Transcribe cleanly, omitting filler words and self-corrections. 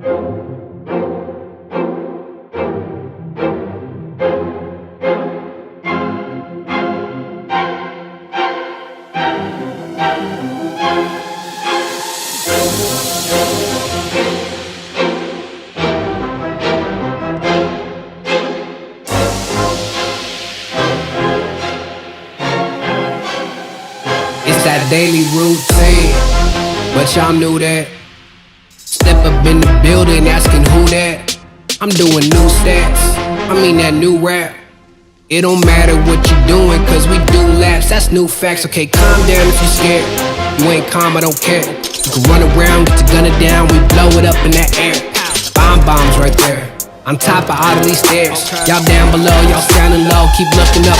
It's that daily routine, but y'all knew that. Step up in the building asking who that. I'm doing new stats, I mean that new rap. It don't matter what you doing, cause we do laps, that's new facts. Okay, calm down if you're scared. You ain't calm, I don't care. You can run around, get your gun it down, we blow it up in that air. Bombs right there, on top of all of these stairs. Y'all down below, y'all sounding low, keep looking up.